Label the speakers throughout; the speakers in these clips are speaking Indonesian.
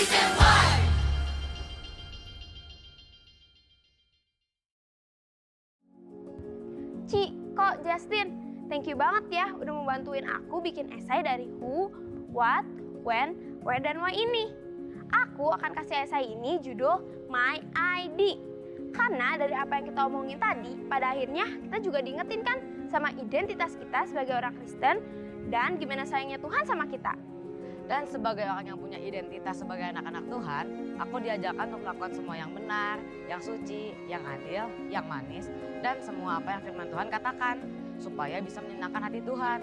Speaker 1: Ci, kok Justin, thank you banget ya udah membantuin aku bikin esai dari who, what, when, where, dan why ini. Aku akan kasih esai ini judul My ID. Karena dari apa yang kita omongin tadi, pada akhirnya kita juga diingetin kan sama identitas kita sebagai orang Kristen dan gimana sayangnya Tuhan sama kita.
Speaker 2: Dan sebagai orang yang punya identitas sebagai anak-anak Tuhan, aku diajarkan untuk melakukan semua yang benar, yang suci, yang adil, yang manis, dan semua apa yang firman Tuhan katakan, supaya bisa menyenangkan hati Tuhan.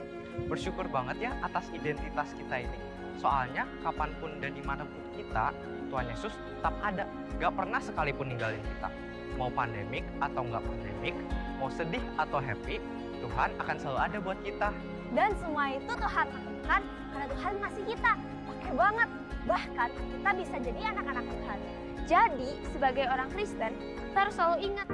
Speaker 3: Bersyukur banget ya atas identitas kita ini. Soalnya kapanpun dan dimanapun kita, Tuhan Yesus tetap ada. Gak pernah sekalipun ninggalin kita. Mau pandemik atau gak pandemik, mau sedih atau happy, Tuhan akan selalu ada buat kita.
Speaker 1: Dan semua itu Tuhan lakukan karena Tuhan ngasih kita. Pakai banget. Bahkan kita bisa jadi anak-anak Tuhan. Jadi sebagai orang Kristen, kita harus selalu ingat.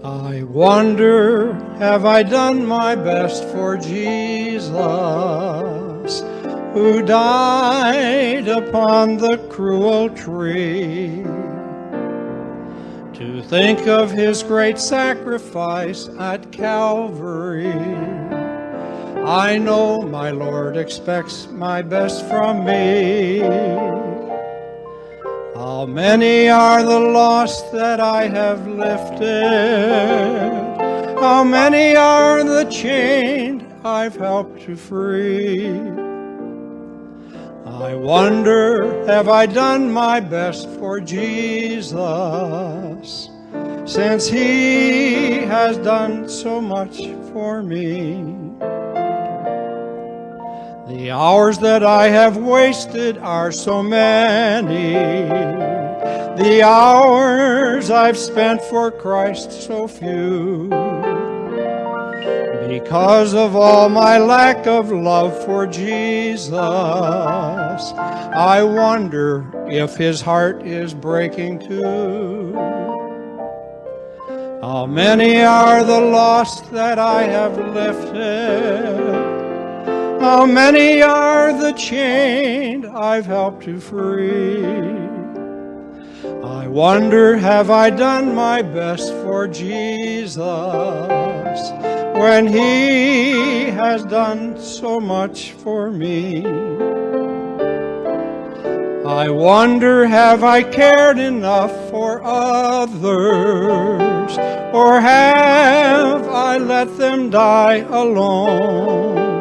Speaker 4: I wonder, have I done my best for Jesus, who died upon the cruel tree? To think of his great sacrifice at Calvary, I know my Lord expects my best from me. How many are the lost that I have lifted? How many are the chained I've helped to free? I wonder, have I done my best for Jesus, since he has done so much for me? The hours that I have wasted are so many, the hours I've spent for Christ so few. Because of all my lack of love for Jesus, I wonder if his heart is breaking too. How many are the lost that I have lifted? How many are the chained I've helped to free? I wonder, have I done my best for Jesus, when he has done so much for me? I wonder, have I cared enough for others, or have I let them die alone?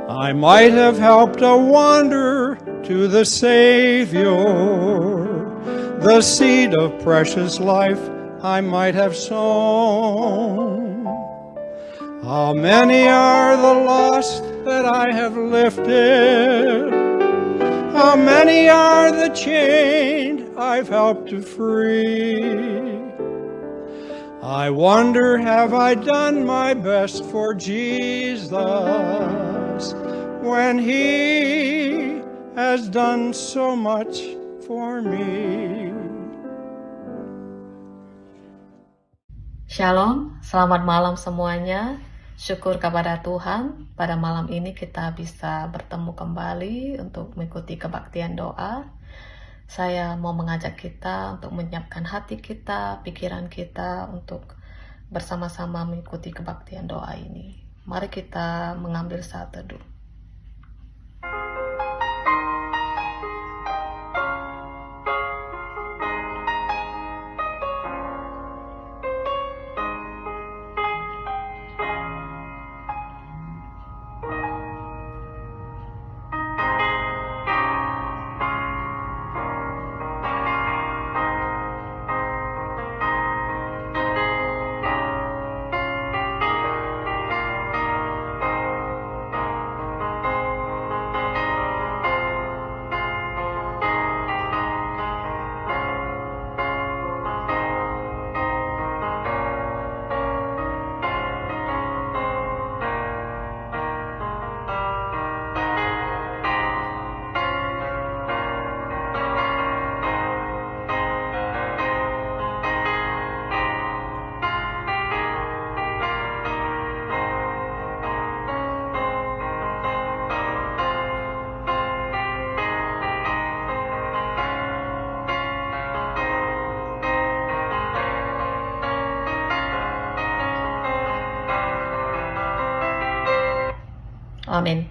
Speaker 4: I might have helped a wanderer to the Savior, the seed of precious life I might have sown. How many are the lost that I have lifted? How many are the chained I've helped to free? I wonder, have I done my best for Jesus, when he has done so much for me?
Speaker 5: Shalom, selamat malam semuanya. Syukur kepada Tuhan, pada malam ini kita bisa bertemu kembali untuk mengikuti kebaktian doa. Saya mau mengajak kita untuk menyiapkan hati kita, pikiran kita untuk bersama-sama mengikuti kebaktian doa ini. Mari kita mengambil saat teduh. Amin.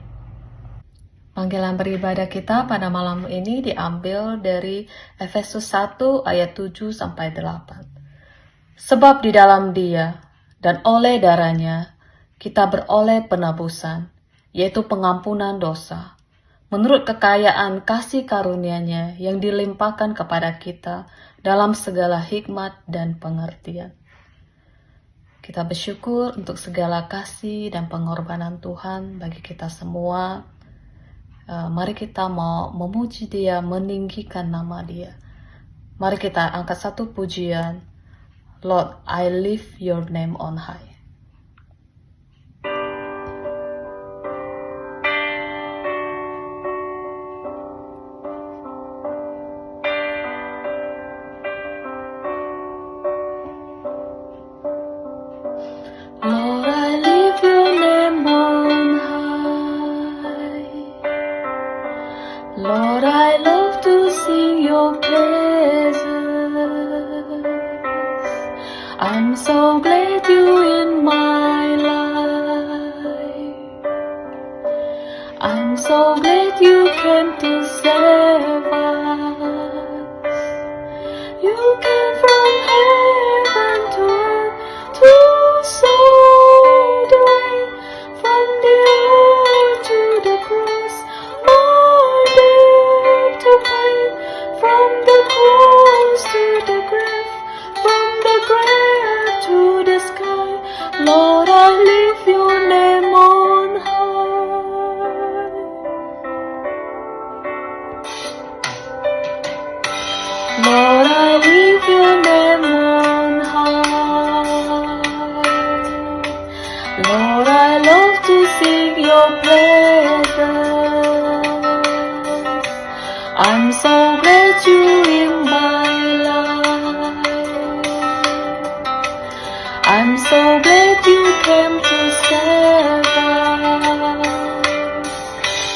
Speaker 5: Panggilan beribadah kita pada malam ini diambil dari Efesus 1 ayat 7 sampai 8. Sebab di dalam Dia dan oleh darahnya kita beroleh penebusan, yaitu pengampunan dosa, menurut kekayaan kasih karunia-Nya yang dilimpahkan kepada kita dalam segala hikmat dan pengertian. Kita bersyukur untuk segala kasih dan pengorbanan Tuhan bagi kita semua. Mari kita mau memuji Dia, meninggikan nama Dia. Mari kita angkat satu pujian. Lord, I lift your name on high. Lord, I lift your name on high. Lord, I love to sing your praises. I'm so glad you're in my life. I'm so glad you came to save us. You came from heaven to earth to save the way, from the earth to the cross, my debt to pay, from the cross to the grave, from the grave to the sky. Lord, I lift your name on high. Lord, I lift your name on high. Lord, I love to sing your praises. I'm so glad you're in my life. I'm so glad you came to save us.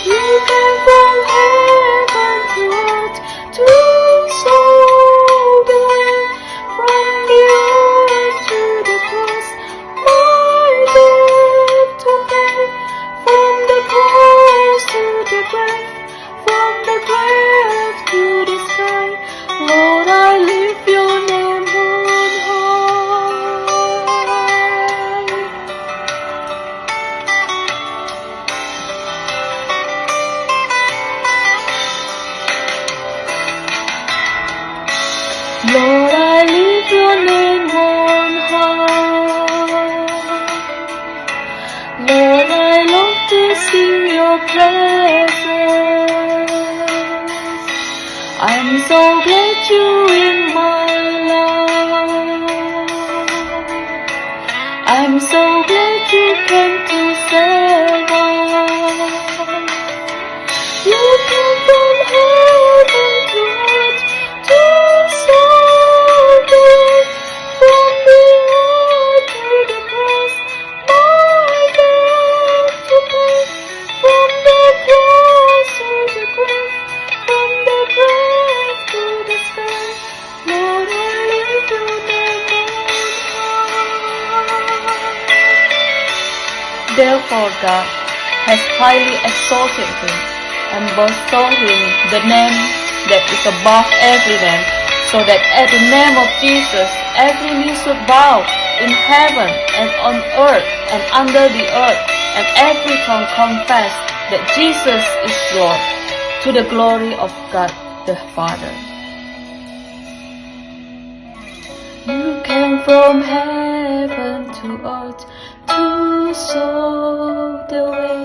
Speaker 5: You came from heaven to earth to show the way, from the earth to the cross, my debt to pay, from the cross to the grave, from the grave to the sky. Lord, I lift your name on high. Lord, I lift your name on high. Lord, I love to sing your praises. I'm so glad you're in my life. I'm so glad you came to save us. You came from heaven to earth to save the way, from the earth to the cross, my debt to pay, from the cross to the grave, from the grave to the sky. Lord, I lift your name on high. Therefore God has highly exalted him and bestowed him the name that is above every name, so that at the name of Jesus every knee should bow in heaven and on earth and under the earth, and every tongue confess that Jesus is Lord, to the glory of God the Father. You came from heaven to earth to show the way,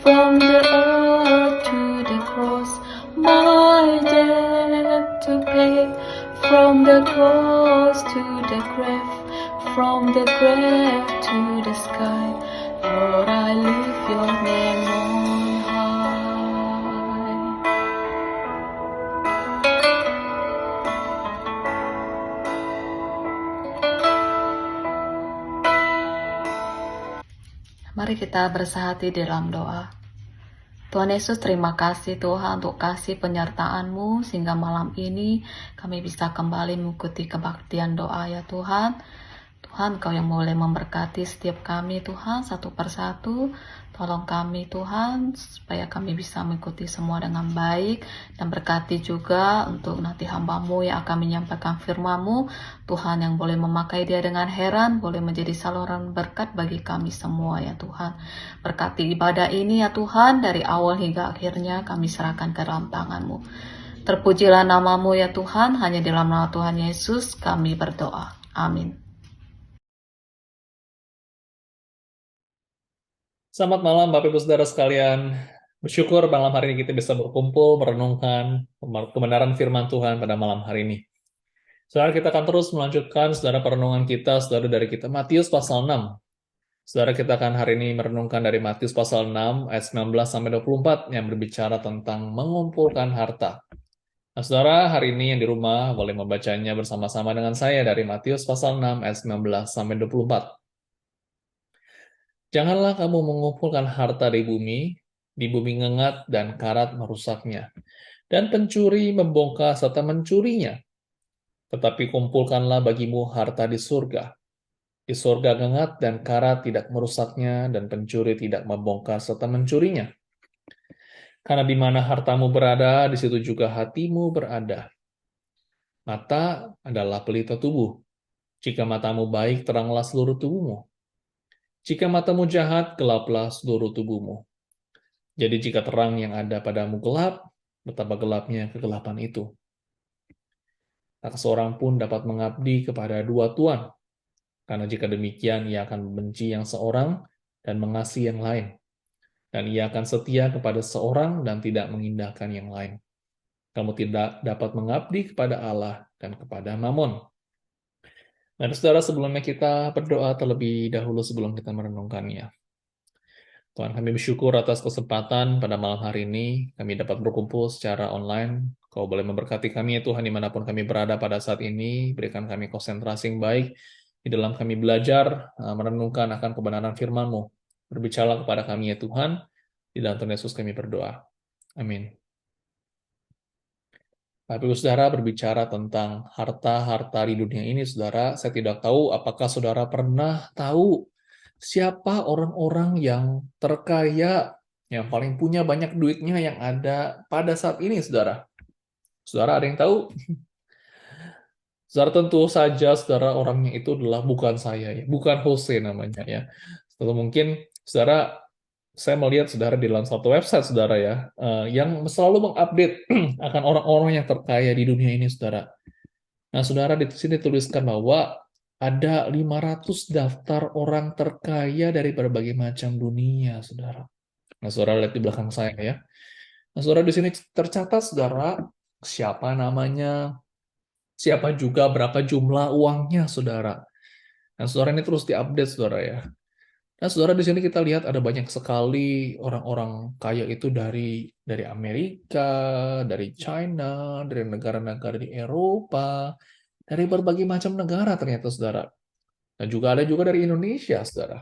Speaker 5: from the earth to the cross, my debt to pay, from the cross to the grave, from the grave to the sky. Lord, I lift your name on high. Mari kita bersahati dalam doa. Tuhan Yesus, terima kasih Tuhan untuk kasih penyertaan-Mu sehingga malam ini kami bisa kembali mengikuti kebaktian doa ya Tuhan. Tuhan, Kau yang boleh memberkati setiap kami, Tuhan, satu persatu. Tolong kami, Tuhan, supaya kami bisa mengikuti semua dengan baik. Dan berkati juga untuk nanti hamba-Mu yang akan menyampaikan firman-Mu. Tuhan, yang boleh memakai dia dengan heran, boleh menjadi saluran berkat bagi kami semua, ya Tuhan. Berkati ibadah ini, ya Tuhan, dari awal hingga akhirnya kami serahkan ke dalam tangan-Mu. Terpujilah nama-Mu, ya Tuhan, hanya di dalam nama Tuhan Yesus kami berdoa. Amin.
Speaker 6: Selamat malam Bapak Ibu Saudara sekalian. Bersyukur malam hari ini kita bisa berkumpul merenungkan kebenaran firman Tuhan pada malam hari ini. Saudara, kita akan terus melanjutkan saudara perenungan kita, saudara, dari kita Matius pasal 6. Saudara, kita akan hari ini merenungkan dari Matius pasal 6 ayat 19 sampai 24 yang berbicara tentang mengumpulkan harta. Nah, saudara, hari ini yang di rumah boleh membacanya bersama-sama dengan saya dari Matius pasal 6 ayat 19 sampai 24. Janganlah kamu mengumpulkan harta di bumi ngengat dan karat merusaknya, dan pencuri membongkar serta mencurinya. Tetapi kumpulkanlah bagimu harta di surga. Di surga ngengat dan karat tidak merusaknya, dan pencuri tidak membongkar serta mencurinya. Karena di mana hartamu berada, di situ juga hatimu berada. Mata adalah pelita tubuh. Jika matamu baik, teranglah seluruh tubuhmu. Jika matamu jahat, gelaplah seluruh tubuhmu. Jadi jika terang yang ada padamu gelap, betapa gelapnya kegelapan itu. Tak seorang pun dapat mengabdi kepada dua tuan, karena jika demikian ia akan membenci yang seorang dan mengasihi yang lain. Dan ia akan setia kepada seorang dan tidak mengindahkan yang lain. Kamu tidak dapat mengabdi kepada Allah dan kepada Mamon. Nah, saudara, sebelumnya kita berdoa terlebih dahulu sebelum kita merenungkannya. Tuhan, kami bersyukur atas kesempatan pada malam hari ini. Kami dapat berkumpul secara online. Kau boleh memberkati kami, ya Tuhan, dimanapun kami berada pada saat ini. Berikan kami konsentrasi yang baik di dalam kami belajar, merenungkan akan kebenaran firman-Mu. Berbicara kepada kami, ya Tuhan. Di dalam Tuhan Yesus kami berdoa. Amin. Bapak Ibu Saudara, berbicara tentang harta-harta di dunia ini, Saudara, saya tidak tahu apakah Saudara pernah tahu siapa orang-orang yang terkaya, yang paling punya banyak duitnya yang ada pada saat ini, Saudara. Saudara ada yang tahu? Saudara, tentu saja, Saudara, orangnya itu adalah bukan saya, ya, bukan Jose namanya, ya. Atau mungkin, Saudara, saya melihat saudara di dalam satu website saudara ya, yang selalu mengupdate akan orang-orang yang terkaya di dunia ini saudara. Nah saudara, di sini tuliskan bahwa ada 500 daftar orang terkaya dari berbagai macam dunia saudara. Nah saudara lihat di belakang saya ya. Nah saudara, di sini tercatat saudara siapa namanya, siapa juga berapa jumlah uangnya saudara. Nah saudara, ini terus diupdate saudara ya. Nah, saudara, di sini kita lihat ada banyak sekali orang-orang kaya itu dari Amerika, dari China, dari negara-negara di Eropa, dari berbagai macam negara ternyata, saudara. Dan juga ada juga dari Indonesia, saudara.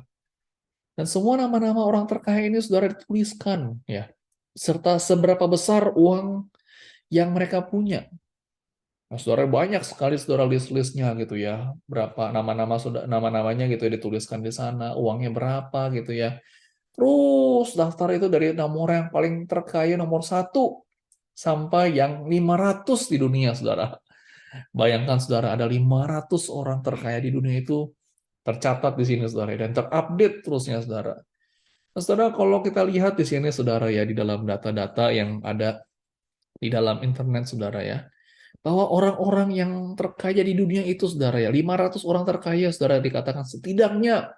Speaker 6: Dan semua nama-nama orang terkaya ini, saudara, dituliskan, ya, serta seberapa besar uang yang mereka punya. Nah, saudara, banyak sekali saudara list-listnya gitu ya, berapa nama-namanya gitu ya dituliskan di sana, uangnya berapa gitu ya. Terus daftar itu dari nomor yang paling terkaya nomor 1 sampai yang 500 di dunia, saudara. Bayangkan saudara, ada 500 orang terkaya di dunia itu tercatat di sini saudara, dan terupdate terusnya saudara. Nah, saudara, kalau kita lihat di sini saudara ya, di dalam data-data yang ada di dalam internet saudara ya, bahwa orang-orang yang terkaya di dunia itu, saudara ya, 500 orang terkaya, saudara, dikatakan setidaknya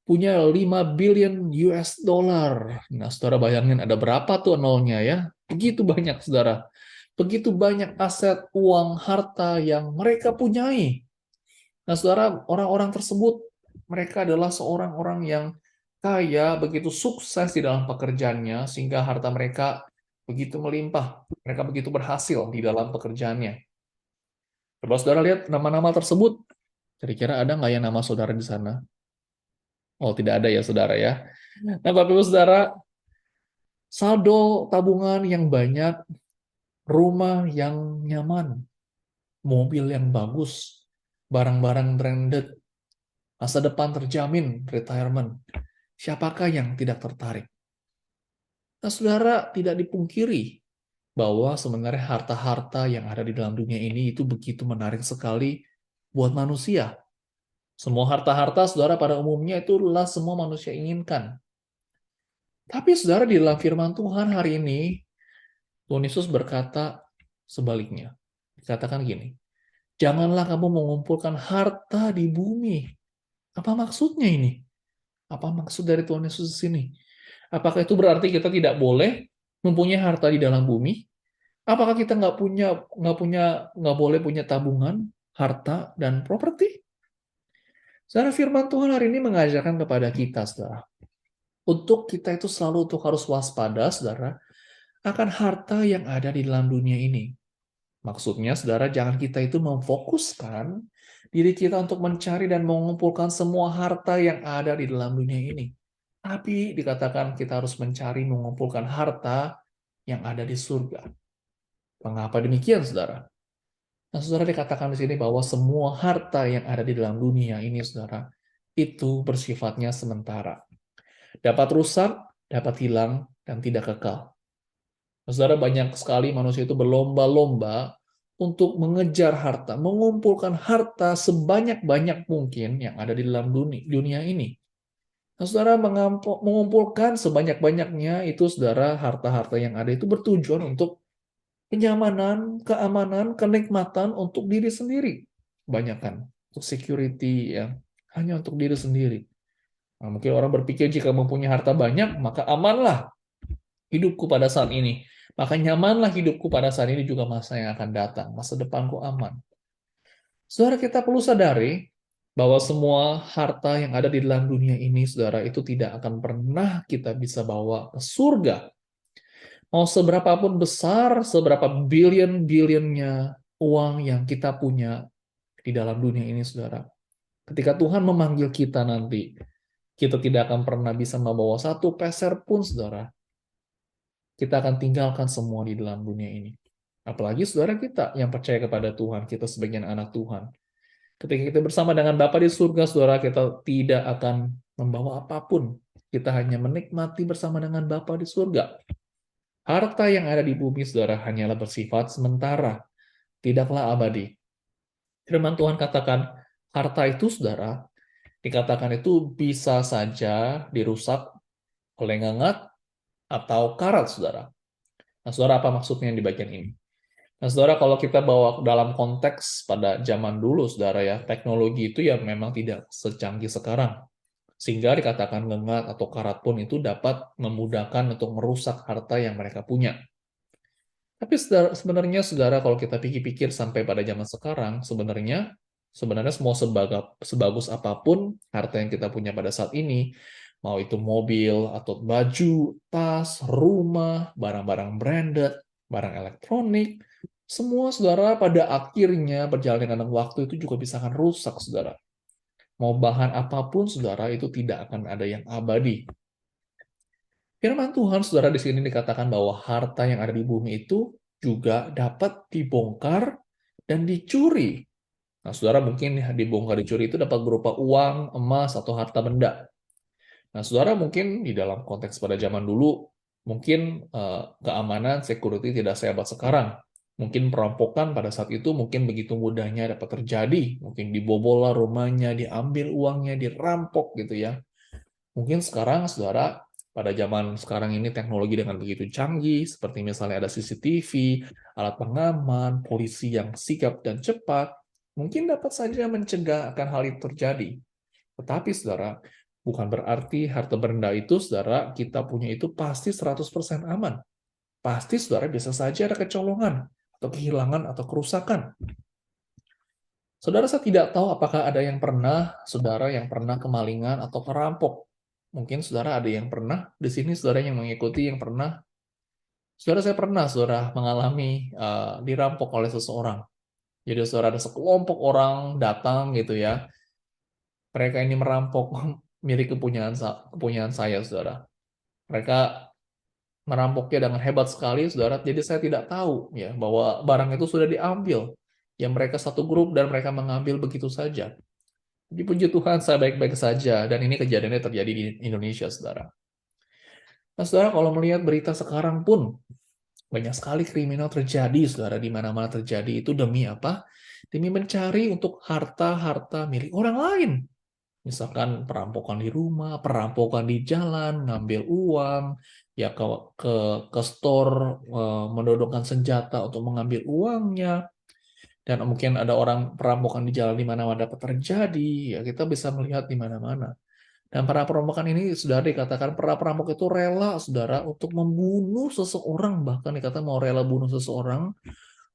Speaker 6: punya 5 billion US dollar. Nah, saudara bayangin ada berapa tuh nolnya ya? Begitu banyak, saudara. Begitu banyak aset, uang, harta yang mereka punyai. Nah, saudara, orang-orang tersebut, mereka adalah seorang orang yang kaya, begitu sukses di dalam pekerjaannya, sehingga harta mereka begitu melimpah. Mereka begitu berhasil di dalam pekerjaannya. Coba saudara lihat nama-nama tersebut. Kira-kira ada nggak ya nama saudara di sana? Oh, tidak ada ya saudara ya. Nah, Bapak Ibu Saudara, saldo tabungan yang banyak, rumah yang nyaman, mobil yang bagus, barang-barang branded, masa depan terjamin, retirement. Siapakah yang tidak tertarik? Nah, saudara, tidak dipungkiri bahwa sebenarnya harta-harta yang ada di dalam dunia ini itu begitu menarik sekali buat manusia. Semua harta-harta, saudara, pada umumnya itulah semua manusia inginkan. Tapi, saudara, di dalam firman Tuhan hari ini, Tuhan Yesus berkata sebaliknya. Dikatakan gini, janganlah kamu mengumpulkan harta di bumi. Apa maksudnya ini? Apa maksud dari Tuhan Yesus di sini? Apakah itu berarti kita tidak boleh mempunyai harta di dalam bumi? Apakah kita nggak boleh punya tabungan, harta, dan properti? Saudara, firman Tuhan hari ini mengajarkan kepada kita, saudara, untuk kita itu selalu harus waspada, saudara, akan harta yang ada di dalam dunia ini. Maksudnya, saudara, jangan kita itu memfokuskan diri kita untuk mencari dan mengumpulkan semua harta yang ada di dalam dunia ini. Tapi dikatakan kita harus mencari mengumpulkan harta yang ada di surga. Mengapa demikian, saudara? Nah, saudara, dikatakan di sini bahwa semua harta yang ada di dalam dunia ini, saudara, itu bersifatnya sementara. Dapat rusak, dapat hilang, dan tidak kekal. Saudara, banyak sekali manusia itu berlomba-lomba untuk mengejar harta, mengumpulkan harta sebanyak-banyak mungkin yang ada di dalam dunia ini. Nah, saudara, mengumpulkan sebanyak-banyaknya itu, saudara, harta-harta yang ada itu bertujuan untuk kenyamanan, keamanan, kenikmatan untuk diri sendiri. Kebanyakan untuk security, ya, hanya untuk diri sendiri. Nah, mungkin orang berpikir jika mempunyai harta banyak, maka amanlah hidupku pada saat ini. Maka nyamanlah hidupku pada saat ini juga masa yang akan datang. Masa depanku aman. Saudara, kita perlu sadari bahwa semua harta yang ada di dalam dunia ini, saudara, itu tidak akan pernah kita bisa bawa ke surga. Mau seberapapun besar, seberapa billion-billionnya uang yang kita punya di dalam dunia ini, saudara. Ketika Tuhan memanggil kita nanti, kita tidak akan pernah bisa membawa satu peser pun, saudara. Kita akan tinggalkan semua di dalam dunia ini. Apalagi saudara kita yang percaya kepada Tuhan, kita sebagai anak Tuhan. Ketika kita bersama dengan Bapa di surga, saudara, kita tidak akan membawa apapun. Kita hanya menikmati bersama dengan Bapa di surga. Harta yang ada di bumi, saudara, hanyalah bersifat sementara, tidaklah abadi. Firman Tuhan katakan, harta itu, saudara, dikatakan itu bisa saja dirusak oleh ngengat atau karat, saudara. Nah, saudara, apa maksudnya di bagian ini? Nah, saudara, kalau kita bawa dalam konteks pada zaman dulu, saudara, ya, teknologi itu ya memang tidak secanggih sekarang. Sehingga dikatakan ngengat atau karat pun itu dapat memudahkan untuk merusak harta yang mereka punya. Tapi sebenarnya, saudara, kalau kita pikir-pikir sampai pada zaman sekarang, sebenarnya semua sebagus apapun harta yang kita punya pada saat ini, mau itu mobil, atau baju, tas, rumah, barang-barang branded, barang elektronik, semua, saudara, pada akhirnya berjalan dengan waktu itu juga bisa akan rusak, saudara. Mau bahan apapun, saudara, itu tidak akan ada yang abadi. Firman Tuhan, saudara, di sini dikatakan bahwa harta yang ada di bumi itu juga dapat dibongkar dan dicuri. Nah, saudara, mungkin dibongkar dicuri itu dapat berupa uang, emas, atau harta benda. Nah, saudara, mungkin di dalam konteks pada zaman dulu, mungkin keamanan, security tidak sehebat sekarang. Mungkin perampokan pada saat itu mungkin begitu mudahnya dapat terjadi. Mungkin dibobol lah rumahnya, diambil uangnya, dirampok gitu ya. Mungkin sekarang, saudara, pada zaman sekarang ini teknologi dengan begitu canggih, seperti misalnya ada CCTV, alat pengaman, polisi yang sigap dan cepat, mungkin dapat saja mencegah akan hal itu terjadi. Tetapi, saudara, bukan berarti harta benda itu, saudara, kita punya itu pasti 100% aman. Pasti, saudara, bisa saja ada kecolongan, atau kehilangan, atau kerusakan. Saudara, saya tidak tahu apakah ada yang pernah, saudara, yang pernah kemalingan atau kerampok. Mungkin, saudara, ada yang pernah, di sini, saudara, yang mengikuti, yang pernah. Saudara, saya pernah, saudara, mengalami dirampok oleh seseorang. Jadi, saudara, ada sekelompok orang datang, gitu ya. Mereka ini merampok milik kepunyaan saya, saudara. Mereka merampoknya dengan hebat sekali, saudara. Jadi saya tidak tahu ya bahwa barang itu sudah diambil. Ya, mereka satu grup dan mereka mengambil begitu saja. Puji Tuhan, saya baik-baik saja. Dan ini kejadiannya terjadi di Indonesia, saudara. Nah, saudara, kalau melihat berita sekarang pun, banyak sekali kriminal terjadi, saudara, di mana-mana terjadi. Itu demi apa? Demi mencari untuk harta-harta milik orang lain. Misalkan perampokan di rumah, perampokan di jalan, ngambil uang, ya ke store, menodongkan senjata untuk mengambil uangnya. Dan mungkin ada orang perampokan di jalan di mana-mana dapat terjadi, ya kita bisa melihat di mana-mana. Dan para perampokan ini, saudara, dikatakan para perampok itu rela, saudara, untuk membunuh seseorang, bahkan dikatakan mau rela bunuh seseorang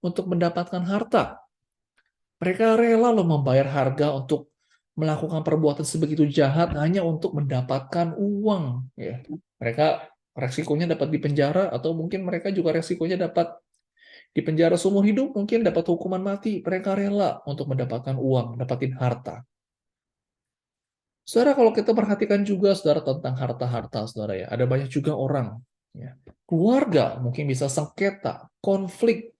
Speaker 6: untuk mendapatkan harta. Mereka rela loh membayar harga untuk melakukan perbuatan sebegitu jahat hanya untuk mendapatkan uang. Ya. Mereka resikonya dapat dipenjara, atau mungkin mereka juga resikonya dapat dipenjara seumur hidup, mungkin dapat hukuman mati. Mereka rela untuk mendapatkan uang, dapatin harta. Saudara, kalau kita perhatikan juga, saudara, tentang harta-harta, saudara, ya, ada banyak juga orang, ya, keluarga mungkin bisa sengketa, konflik,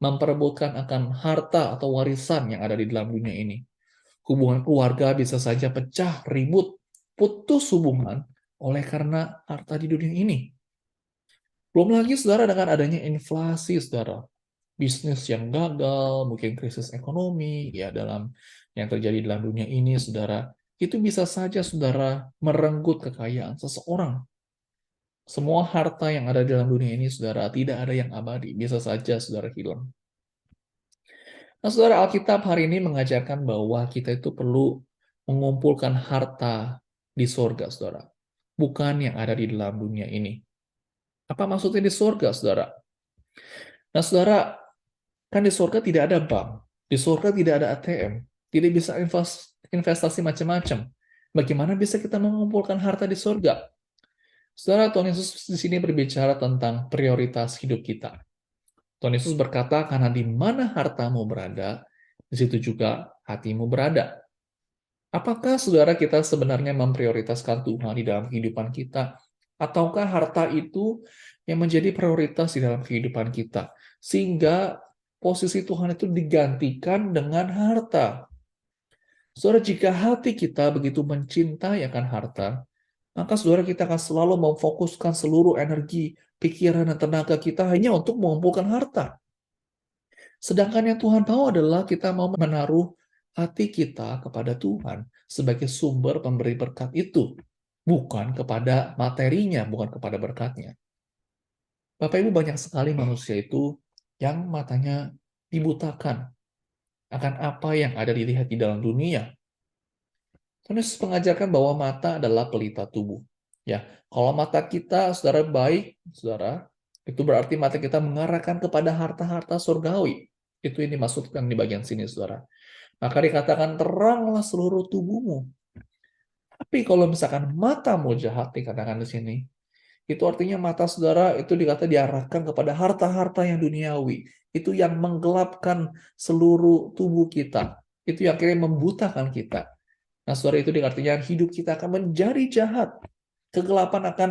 Speaker 6: memperebutkan akan harta atau warisan yang ada di dalam dunia ini. Hubungan keluarga bisa saja pecah, ribut, putus hubungan oleh karena harta di dunia ini. Belum lagi, saudara, dengan adanya inflasi, saudara, bisnis yang gagal, mungkin krisis ekonomi, ya, dalam yang terjadi dalam dunia ini, saudara, itu bisa saja, saudara, merenggut kekayaan seseorang. Semua harta yang ada dalam dunia ini, saudara, tidak ada yang abadi. Bisa saja, saudara, hilang. Nah, saudara, Alkitab hari ini mengajarkan bahwa kita itu perlu mengumpulkan harta di sorga, saudara. Bukan yang ada di dalam dunia ini. Apa maksudnya di sorga, saudara? Nah, saudara, kan di sorga tidak ada bank. Di sorga tidak ada ATM. Tidak bisa investasi macam-macam. Bagaimana bisa kita mengumpulkan harta di surga? Saudara, Tuhan Yesus di sini berbicara tentang prioritas hidup kita. Tuhan Yesus berkata, karena di mana hartamu berada, di situ juga hatimu berada. Apakah, saudara, kita sebenarnya memprioritaskan Tuhan di dalam kehidupan kita? Ataukah harta itu yang menjadi prioritas di dalam kehidupan kita? Sehingga posisi Tuhan itu digantikan dengan harta. Saudara, jika hati kita begitu mencintai akan harta, maka saudara kita akan selalu memfokuskan seluruh energi, pikiran, dan tenaga kita hanya untuk mengumpulkan harta. Sedangkan yang Tuhan mau adalah kita mau menaruh hati kita kepada Tuhan sebagai sumber pemberi berkat itu, bukan kepada materinya, bukan kepada berkatnya. Bapak Ibu, banyak sekali manusia itu yang matanya dibutakan akan apa yang ada dilihat di dalam dunia. Tuhan Yesus mengajarkan bahwa mata adalah pelita tubuh. Ya, kalau mata kita, saudara, baik, saudara, itu berarti mata kita mengarahkan kepada harta-harta surgawi. Itu yang dimaksudkan di bagian sini, saudara. Maka dikatakan teranglah seluruh tubuhmu. Tapi kalau misalkan matamu jahat, dikatakan di sini, itu artinya mata saudara itu dikata diarahkan kepada harta-harta yang duniawi. Itu yang menggelapkan seluruh tubuh kita. Itu yang akhirnya membutakan kita. Nah, saudara, itu artinya hidup kita akan menjadi jahat. Kegelapan akan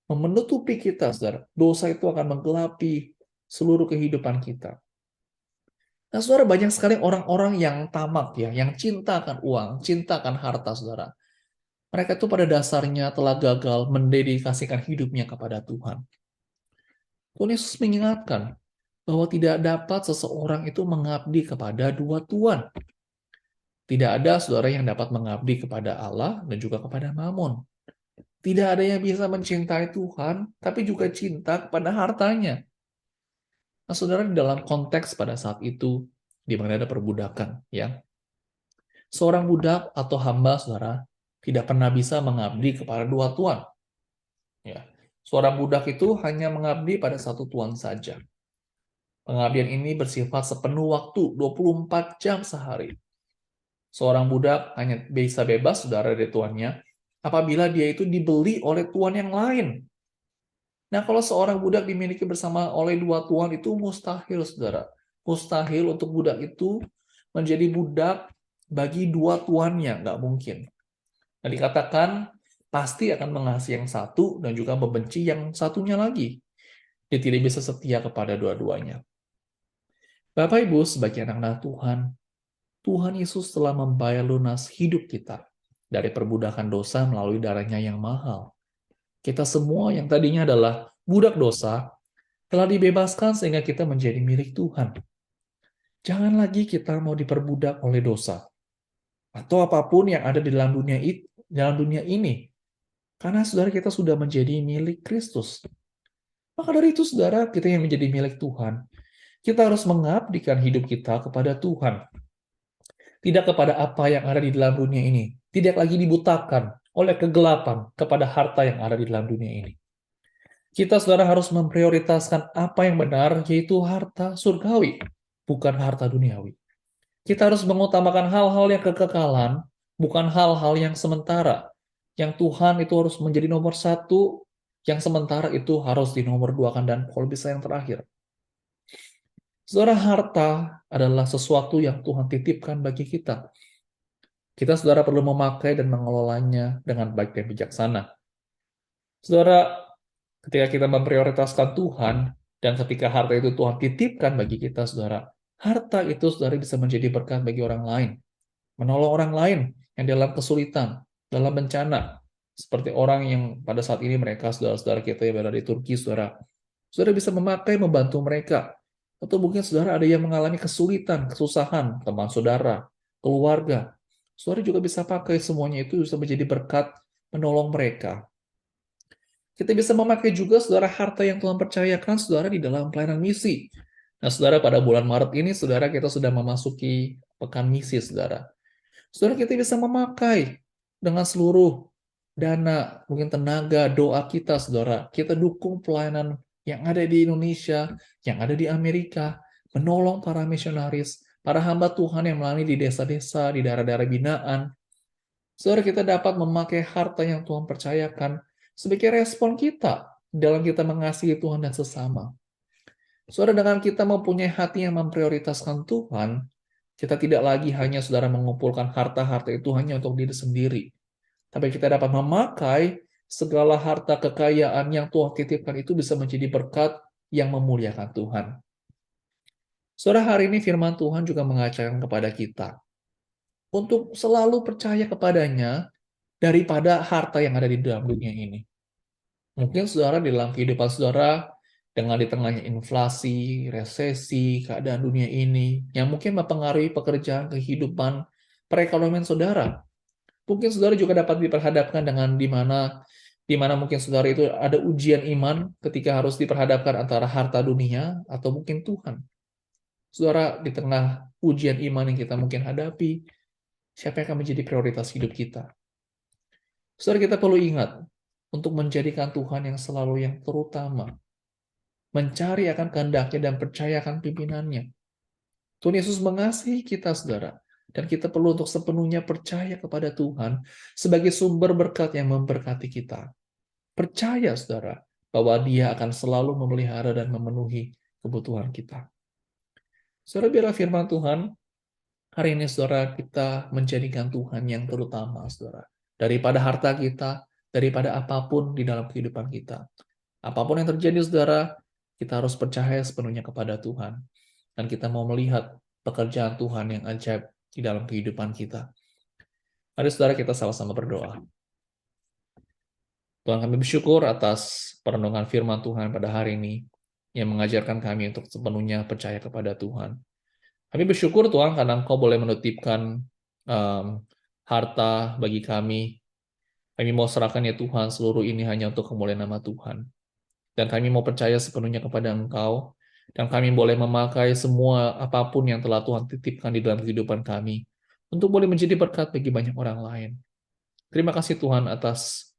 Speaker 6: menutupi kita, saudara. Dosa itu akan menggelapi seluruh kehidupan kita. Nah, saudara, banyak sekali orang-orang yang tamak, ya, yang cinta akan uang, cinta akan harta, saudara. Mereka itu pada dasarnya telah gagal mendedikasikan hidupnya kepada Tuhan. Tuhan Yesus mengingatkan bahwa tidak dapat seseorang itu mengabdi kepada dua tuan. Tidak ada, saudara, yang dapat mengabdi kepada Allah dan juga kepada Mammon. Tidak ada yang bisa mencintai Tuhan, tapi juga cinta kepada hartanya. Nah, saudara, di dalam konteks pada saat itu, di mana ada perbudakan, ya, seorang budak atau hamba, saudara, tidak pernah bisa mengabdi kepada dua tuan. Ya, seorang budak itu hanya mengabdi pada satu tuan saja. Pengabdian ini bersifat sepenuh waktu, 24 jam sehari. Seorang budak hanya bisa bebas, saudara, dari tuannya apabila dia itu dibeli oleh tuan yang lain. Nah, kalau seorang budak dimiliki bersama oleh dua tuan itu mustahil, saudara. Mustahil untuk budak itu menjadi budak bagi dua tuannya, nggak mungkin. Nah, dikatakan pasti akan mengasihi yang satu dan juga membenci yang satunya lagi. Dia tidak bisa setia kepada dua-duanya. Bapak Ibu, sebagai anak-anak Tuhan, Tuhan Yesus telah membayar lunas hidup kita dari perbudakan dosa melalui darahnya yang mahal. Kita semua yang tadinya adalah budak dosa, telah dibebaskan sehingga kita menjadi milik Tuhan. Jangan lagi kita mau diperbudak oleh dosa, atau apapun yang ada di dalam dunia ini. Karena saudara kita sudah menjadi milik Kristus. Maka dari itu saudara, kita yang menjadi milik Tuhan, kita harus mengabdikan hidup kita kepada Tuhan. Tidak kepada apa yang ada di dalam dunia ini. Tidak lagi dibutakan oleh kegelapan kepada harta yang ada di dalam dunia ini. Kita saudara harus memprioritaskan apa yang benar, yaitu harta surgawi, bukan harta duniawi. Kita harus mengutamakan hal-hal yang kekekalan, bukan hal-hal yang sementara. Yang Tuhan itu harus menjadi nomor satu, yang sementara itu harus dinomor duakan dan kalau bisa yang terakhir. Saudara, harta adalah sesuatu yang Tuhan titipkan bagi kita. Kita, saudara, perlu memakai dan mengelolanya dengan baik dan bijaksana. Saudara, ketika kita memprioritaskan Tuhan, dan ketika harta itu Tuhan titipkan bagi kita, saudara, harta itu, saudara, bisa menjadi berkat bagi orang lain. Menolong orang lain yang dalam kesulitan, dalam bencana. Seperti orang yang pada saat ini mereka, saudara-saudara kita yang berada di Turki, saudara. Saudara bisa memakai, membantu mereka. Atau mungkin saudara ada yang mengalami kesulitan, kesusahan, teman saudara, keluarga. Saudara juga bisa pakai semuanya itu bisa menjadi berkat menolong mereka. Kita bisa memakai juga saudara harta yang Tuhan percayakan saudara di dalam pelayanan misi. Nah saudara, pada bulan Maret ini saudara kita sudah memasuki pekan misi saudara. Saudara kita bisa memakai dengan seluruh dana, mungkin tenaga, doa kita saudara. Kita dukung pelayanan yang ada di Indonesia, yang ada di Amerika, menolong para misionaris, para hamba Tuhan yang melayani di desa-desa, di daerah-daerah binaan. Saudara, kita dapat memakai harta yang Tuhan percayakan sebagai respon kita dalam kita mengasihi Tuhan dan sesama. Saudara, dengan kita mempunyai hati yang memprioritaskan Tuhan, kita tidak lagi hanya saudara mengumpulkan harta-harta itu hanya untuk diri sendiri. Tapi kita dapat memakai segala harta kekayaan yang Tuhan titipkan itu bisa menjadi berkat yang memuliakan Tuhan. Saudara, hari ini firman Tuhan juga mengajarkan kepada kita untuk selalu percaya kepadanya daripada harta yang ada di dalam dunia ini. Mungkin saudara di dalam kehidupan saudara, dengan di tengahnya inflasi, resesi, keadaan dunia ini, yang mungkin mempengaruhi pekerjaan, kehidupan, perekonomian saudara. Mungkin saudara juga dapat diperhadapkan dengan di mana mungkin saudara itu ada ujian iman ketika harus diperhadapkan antara harta dunia atau mungkin Tuhan. Saudara, di tengah ujian iman yang kita mungkin hadapi, siapa yang akan menjadi prioritas hidup kita? Saudara, kita perlu ingat untuk menjadikan Tuhan yang selalu yang terutama. Mencari akan kehendaknya dan percaya akan pimpinannya. Tuhan Yesus mengasihi kita, saudara. Dan kita perlu untuk sepenuhnya percaya kepada Tuhan sebagai sumber berkat yang memberkati kita. Percaya, saudara, bahwa Dia akan selalu memelihara dan memenuhi kebutuhan kita. Saudara, biarlah firman Tuhan hari ini, saudara, kita menjadikan Tuhan yang terutama, saudara. Daripada harta kita, daripada apapun di dalam kehidupan kita. Apapun yang terjadi, saudara, kita harus percaya sepenuhnya kepada Tuhan. Dan kita mau melihat pekerjaan Tuhan yang ajaib di dalam kehidupan kita. Mari saudara kita sama-sama berdoa. Tuhan, kami bersyukur atas perenungan firman Tuhan pada hari ini yang mengajarkan kami untuk sepenuhnya percaya kepada Tuhan. Kami bersyukur Tuhan karena Engkau boleh menitipkan harta bagi kami. Kami mau serahkan ya Tuhan seluruh ini hanya untuk kemuliaan nama Tuhan. Dan kami mau percaya sepenuhnya kepada Engkau. Dan kami boleh memakai semua apapun yang telah Tuhan titipkan di dalam kehidupan kami untuk boleh menjadi berkat bagi banyak orang lain. Terima kasih Tuhan atas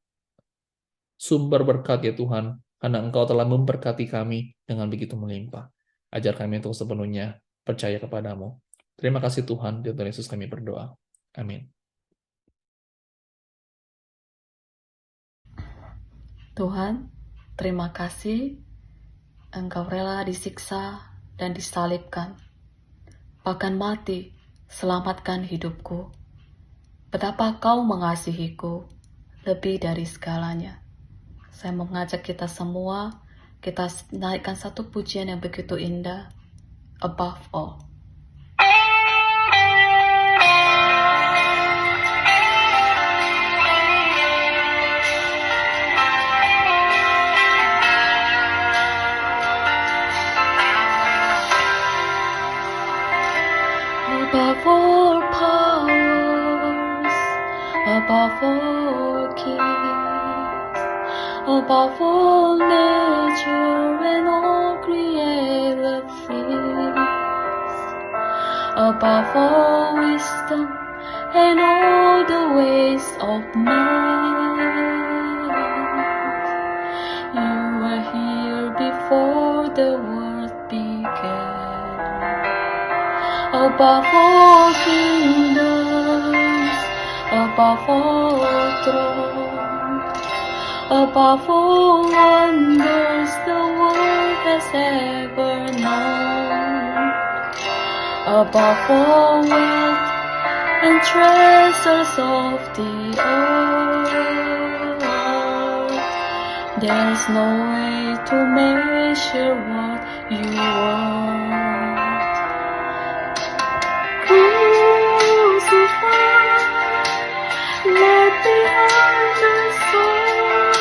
Speaker 6: sumber berkat ya Tuhan, karena Engkau telah memberkati kami dengan begitu melimpah. Ajar kami untuk sepenuhnya percaya kepadamu. Terima kasih Tuhan, di dalam Yesus kami berdoa. Amin.
Speaker 5: Tuhan, terima kasih Engkau rela disiksa dan disalibkan, bahkan mati, selamatkan hidupku. Betapa Kau mengasihiku lebih dari segalanya. Saya mengajak kita semua, kita naikkan satu pujian yang begitu indah, Above All. above all kings, above all nature and all created things, above all wisdom and all the ways of man. You were here before the world began, above all kingdoms, above all thrones, above all wonders the world has ever known, above all wealth and treasures of the earth. There's no way to measure what you are. Crucified, left behind the soul,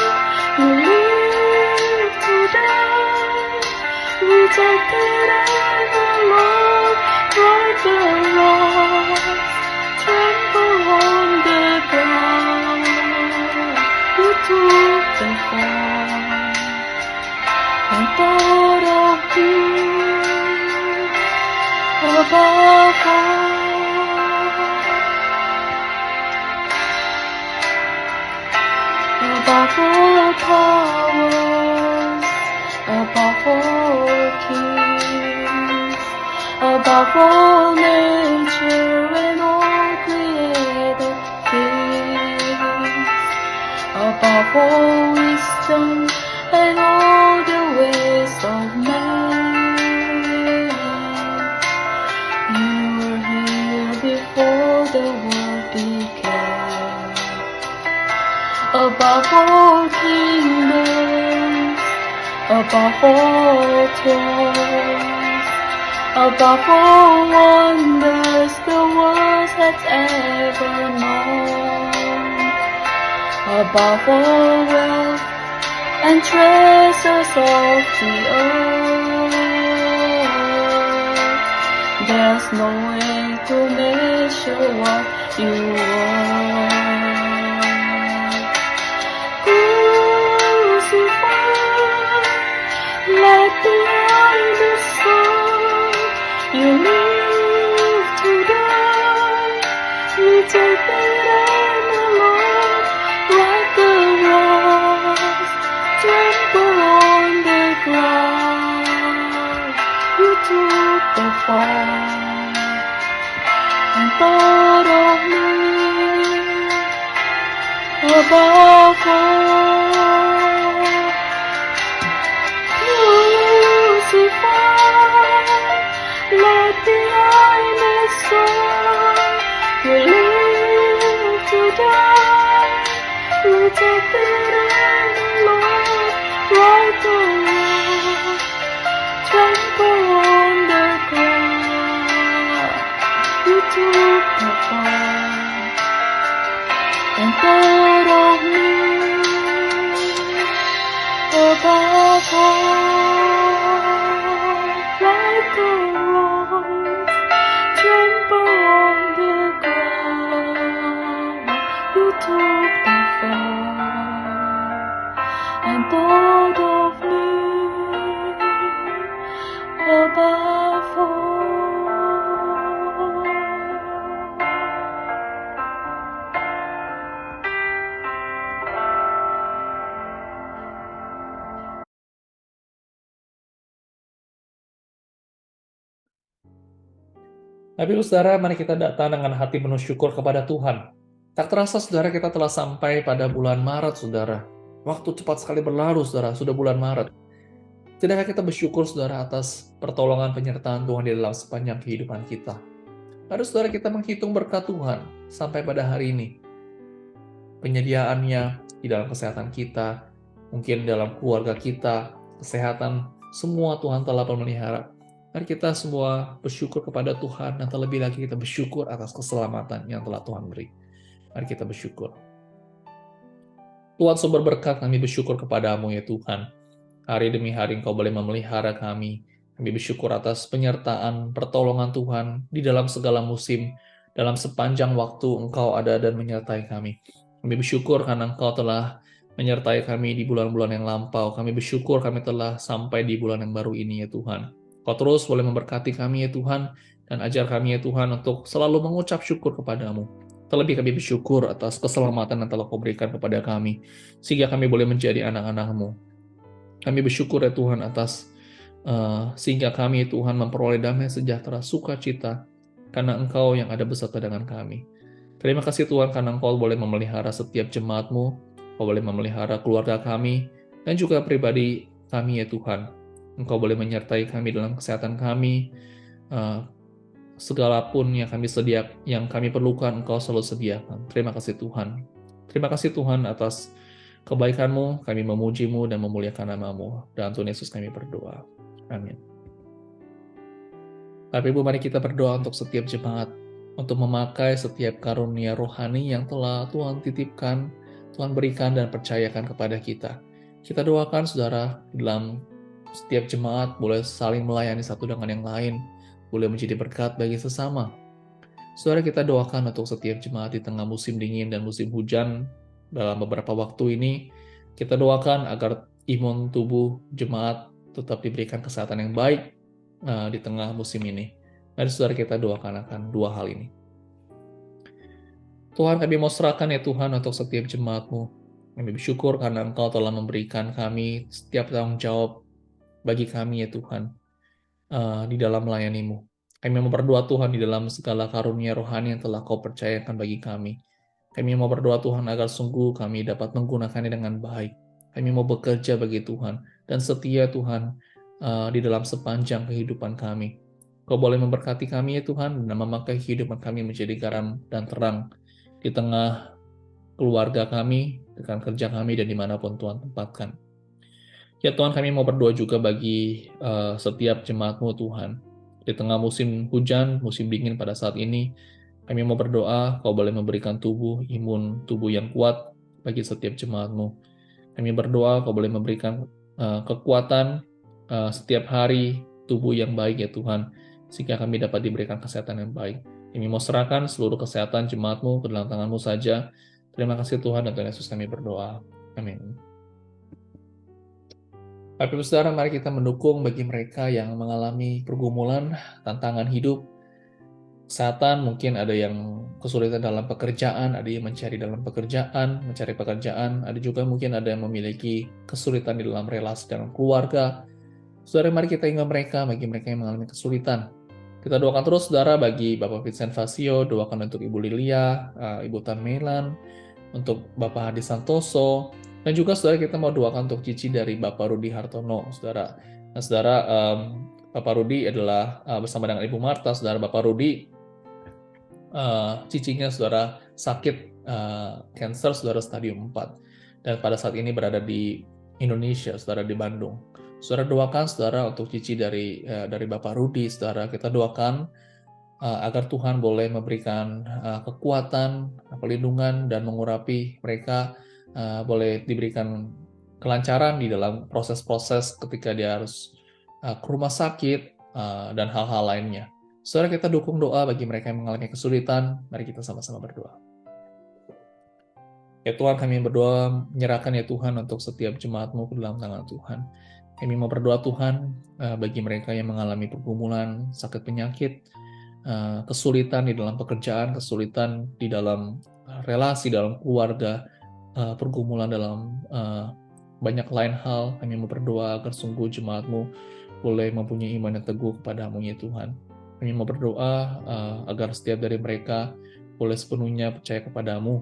Speaker 5: you live to die, rejected and alone, like the rocks, trample on the ground. You took the fall and thought of you above all. Above all powers, above all kings, above all nature and all created things, above all wisdom and all the ways of man. You were here before the world began, above all kingdoms, above all thrones, above all wonders the world has ever known, above all wealth and treasures of the earth. There's no way to measure what you are. Crucified, left behind the sun, you live to die, rejected and alone, like the rocks, trample on the ground. You took the fall and thought of me above all. Crucified, left behind the sun, you live to die, rejected and alone, like the rock, trample on the ground. You took the fall and thought of me above all, like a rose, trample on the ground. You took the fall and thought of me above all.
Speaker 6: Tapi saudara, mari kita datang dengan hati penuh syukur kepada Tuhan. Tak terasa saudara, kita telah sampai pada bulan Maret saudara. Waktu cepat sekali berlalu saudara, sudah bulan Maret. Tidakkah kita bersyukur saudara atas pertolongan penyertaan Tuhan di dalam sepanjang kehidupan kita. Lalu saudara, kita menghitung berkat Tuhan sampai pada hari ini. Penyediaannya di dalam kesehatan kita, mungkin dalam keluarga kita, kesehatan, semua Tuhan telah memelihara. Mari kita semua bersyukur kepada Tuhan, dan terlebih lagi kita bersyukur atas keselamatan yang telah Tuhan beri. Mari kita bersyukur. Tuhan sumber berkat, kami bersyukur kepadamu ya Tuhan. Hari demi hari Engkau boleh memelihara kami. Kami bersyukur atas penyertaan, pertolongan Tuhan di dalam segala musim, dalam sepanjang waktu Engkau ada dan menyertai kami. Kami bersyukur karena Engkau telah menyertai kami di bulan-bulan yang lampau. Kami bersyukur kami telah sampai di bulan yang baru ini ya Tuhan. Kau terus boleh memberkati kami ya Tuhan, dan ajar kami ya Tuhan untuk selalu mengucap syukur kepadamu. Terlebih kami bersyukur atas keselamatan yang telah Kau berikan kepada kami, sehingga kami boleh menjadi anak-anak-Mu. Kami bersyukur ya Tuhan atas sehingga kami Tuhan memperoleh damai sejahtera, sukacita, karena Engkau yang ada beserta dengan kami. Terima kasih Tuhan karena Engkau boleh memelihara setiap jemaat-Mu, Engkau boleh memelihara keluarga kami, dan juga pribadi kami ya Tuhan. Engkau boleh menyertai kami dalam kesehatan kami, segala pun yang kami perlukan Engkau selalu sediakan. Terima kasih Tuhan. Terima kasih Tuhan atas kebaikan-Mu, kami memuji-Mu dan memuliakan nama-Mu. Dalam Tuhan Yesus kami berdoa. Amin. Bapak Ibu, mari kita berdoa untuk setiap jemaat, untuk memakai setiap karunia rohani yang telah Tuhan titipkan, Tuhan berikan dan percayakan kepada kita. Kita doakan saudara dalam setiap jemaat boleh saling melayani satu dengan yang lain, boleh menjadi berkat bagi sesama. Saudara, kita doakan untuk setiap jemaat di tengah musim dingin dan musim hujan dalam beberapa waktu ini. Kita doakan agar imun tubuh jemaat tetap diberikan kesehatan yang baik di tengah musim ini. Mari saudara kita doakan akan dua hal ini. Tuhan, kami mau serahkan ya Tuhan untuk setiap jemaat-Mu. Kami bersyukur karena Engkau telah memberikan kami setiap tanggung jawab bagi kami ya Tuhan di dalam melayani-Mu. Kami mau berdoa Tuhan di dalam segala karunia rohani yang telah Kau percayakan bagi kami. Kami mau berdoa Tuhan agar sungguh kami dapat menggunakannya dengan baik. Kami mau bekerja bagi Tuhan dan setia Tuhan di dalam sepanjang kehidupan kami. Kau boleh memberkati kami ya Tuhan dan memakai kehidupan kami menjadi garam dan terang di tengah keluarga kami, rekan kerja kami, dan dimanapun Tuhan tempatkan. Ya Tuhan, kami mau berdoa juga bagi setiap jemaat-Mu Tuhan. Di tengah musim hujan, musim dingin pada saat ini, kami mau berdoa Kau boleh memberikan imun tubuh yang kuat bagi setiap jemaat-Mu. Kami berdoa Kau boleh memberikan kekuatan setiap hari, tubuh yang baik ya Tuhan, sehingga kami dapat diberikan kesehatan yang baik. Kami mau serahkan seluruh kesehatan jemaat-Mu ke dalam tangan-Mu saja. Terima kasih Tuhan, dan Tuhan Yesus kami berdoa. Amin. Bapak Ibu Saudara, mari kita mendukung bagi mereka yang mengalami pergumulan, tantangan hidup, kesehatan, mungkin ada yang kesulitan dalam pekerjaan, ada yang mencari pekerjaan, ada juga mungkin ada yang memiliki kesulitan di dalam relasi dalam keluarga. Saudara, mari kita ingat mereka, bagi mereka yang mengalami kesulitan. Kita doakan terus, saudara, bagi Bapak Vincent Fasio, doakan untuk Ibu Lilia, Ibu Tan Melan, untuk Bapak Hadi Santoso, dan juga, saudara, kita mau doakan untuk cici dari Bapak Rudi Hartono, saudara. Nah, saudara, Bapak Rudi adalah bersama dengan Ibu Marta, saudara. Bapak Rudi, cicinya, saudara, sakit kanker, saudara, stadium 4, dan pada saat ini berada di Indonesia, saudara, di Bandung. Saudara doakan, saudara, untuk cici dari Bapak Rudi, saudara. Kita doakan agar Tuhan boleh memberikan kekuatan, perlindungan, dan mengurapi mereka, boleh diberikan kelancaran di dalam proses-proses ketika dia harus ke rumah sakit, dan hal-hal lainnya. Saudara, kita dukung doa bagi mereka yang mengalami kesulitan. Mari kita sama-sama berdoa. Ya Tuhan, kami berdoa, menyerahkan ya Tuhan untuk setiap jemaat-Mu ke dalam tangan Tuhan. Kami mau berdoa Tuhan bagi mereka yang mengalami pergumulan, sakit penyakit, kesulitan di dalam pekerjaan, kesulitan di dalam relasi, dalam keluarga, pergumulan dalam banyak lain hal. Kami mau berdoa agar sungguh jemaat-Mu boleh mempunyai iman yang teguh kepada-Mu ya Tuhan. Kami mau berdoa agar setiap dari mereka boleh sepenuhnya percaya kepada-Mu.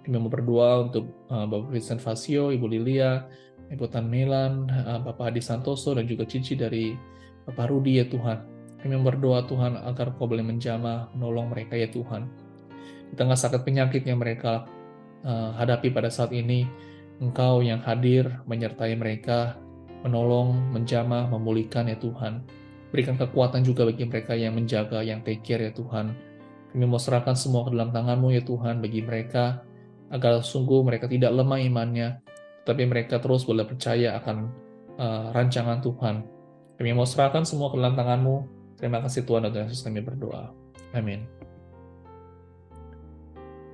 Speaker 6: Kami mau berdoa untuk Bapak Vincent Fasio, Ibu Lilia, Ibu Tan Melan, Bapak Hadi Santoso, dan juga cici dari Bapak Rudi ya Tuhan. Kami berdoa Tuhan agar Kau boleh menjamah, menolong mereka ya Tuhan. Di tengah sakit penyakit yang mereka hadapi pada saat ini, Engkau yang hadir menyertai mereka, menolong, menjamah, memulihkan ya Tuhan. Berikan kekuatan juga bagi mereka yang menjaga, yang take care ya Tuhan. Kami mau serahkan semua ke dalam tangan-Mu ya Tuhan bagi mereka, agar sungguh mereka tidak lemah imannya, tapi mereka terus boleh percaya akan rancangan Tuhan. Kami mau serahkan semua ke dalam tangan-Mu. Terima kasih Tuhan, dan Yesus kami berdoa. Amin.